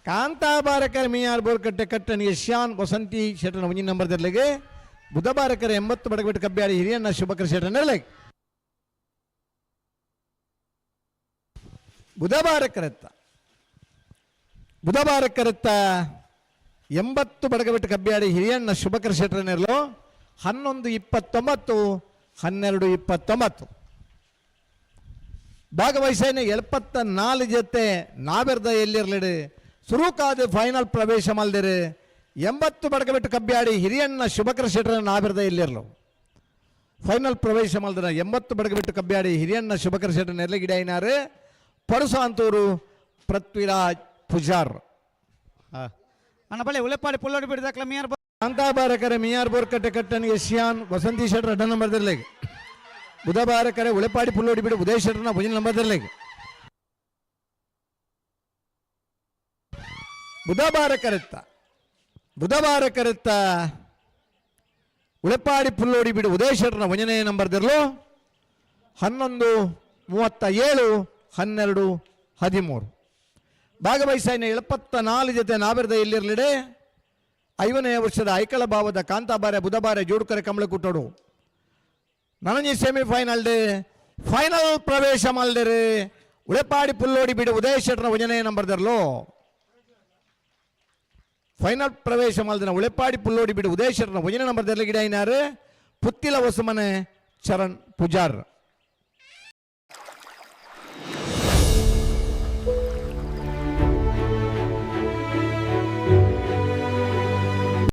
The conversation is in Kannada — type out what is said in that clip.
ಕಾಂತಾಬಾರಕರ ಮಿಯಾರ್ ಬೋರ್ಕಟ್ಟೆ ಕಟ್ಟನ್ ಯಶ್ಯಾನ್ ವಸಂತಿ ಶೆಟ್ಟನ ಮುಂಜಿನ ನಂಬರ್ ದರ್ಲೆಗೆ ಬುಧಬಾರಕರ 80 ಬಡಗಬಿಟ್ಟು ಕಬ್ಬ್ಯಾಡಿ ಹಿರಿಯಣ್ಣ ಶುಭಕರ ಶೆಟ್ಟನ ಬುಧಬಾರಕರತ್ತ 80 ಬಡಗಬಿಟ್ಟು ಕಬ್ಬ್ಯಾಡಿ ಹಿರಿಯಣ್ಣ ಶುಭಕರ ಶೆಟ್ಟರನ್ನೆರಲು 11-29 12-29 ಭಾಗವಹಿಸಿನ 74 ಜೊತೆ ನಾವೆರ್ದ ಎಲ್ಲಿರಲಿಡು ಸುರುಕಾದ ಫೈನಲ್ ಪ್ರವೇಶ ಮಲ್ದಿರು 80 ಬಡಗಬಿಟ್ಟು ಕಬ್ಬ್ಯಾಡಿ ಹಿರಿಯಣ್ಣ ಶುಭಕರ ಶೆಟ್ಟರ ನಾವೆರ್ದ ಎಲ್ಲಿರಲು ಫೈನಲ್ ಪ್ರವೇಶ ಮಲ್ದಿರ 80 ಬಡಗಬಿಟ್ಟು ಕಬ್ಬ್ಯಾಡಿ ಹಿರಿಯಣ್ಣ ಶುಭಕರ ಶೆಟ್ಟರ ನೆರಳಿಗಿಡಾಯಿನಾರು ಪರುಸಾಂತೂರು ಪೃಥ್ವಿರಾಜ್ ಪೂಜಾರ್ ಅಣ್ಣ ಬಳೆ ಉಳೆಪಾಡಿ ಪುಲ್ಲೋಡಿ ಬಿಡಿದಾಕ್ಲ ಮಿಯಾರ್ ಕಾಂತಾಬಾರಕರೆ ಮಿಯಾರ್ ಬೋರ್ಕಟ್ಟೆ ಕಟ್ಟನ್ ಯಶ್ಯಾನ್ ವಸಂತಿ ಶೆಟ್ಟರ್ ಅಡ್ಡ ನಂಬರ್ ದರ್ಲೆಗೆ ಬುಧಬಾರಕರೆ ಉಳೆಪಾಡಿ ಪುಲ್ಲೋಡಿ ಬಿಡು ಉದಯ್ ಶೆಟ್ಟರ್ನ ಮುಂಜಿನ ನಂಬರ್ ದರ್ಲೆಗೆ ಬುಧಬಾರಕರೆತ್ತ ಉಳೆಪಾಡಿ ಪುಲ್ಲೋಡಿ ಬಿಡು ಉದಯ್ ಶೆಟ್ಟರ್ನ ಮುಂಜನೇ ನಂಬರ್ ದರ್ಲು 11-37 12-13 ಭಾಗವಹಿಸಿನ 74 ಜೊತೆ ನಾವೆರ್ದ ಎಲ್ಲಿರಲಿಡೆ 5ನೇ ವರ್ಷದ ಐಕಳ ಭಾವದ ಕಾಂತಾಬಾರೆ ಬುಧಬಾರೆ ಜೋಡುಕರೆ ಕಮಲ ಕುಟ್ಟೋಡು ನನಂಜಿ ಸೆಮಿಫೈನಲ್ ಫೈನಲ್ ಪ್ರವೇಶ ಮಲ್ದಿರು ಉಳೆಪಾಡಿ ಪುಲ್ಲೋಡಿ ಬಿಡು ಉದಯ ಶೆಟ್ಟರ್ನ ಒಂಜನೇ ನಂಬರ್ ದರ್ಲು ಫೈನಲ್ ಪ್ರವೇಶ ಮಲ್ದಿನ ಉಳೆಪಾಡಿ ಪುಲ್ಲೋಡಿ ಬಿಡು ಉದಯ ಶೆಟ್ಟರ್ನ ಒಂಜನೇ ನಂಬರ್ ದರ್ಲಿ ಗಿಡ ಪುತ್ತಿಲ ಹೊಸಮನೆ ಚರಣ್ ಪೂಜಾರ್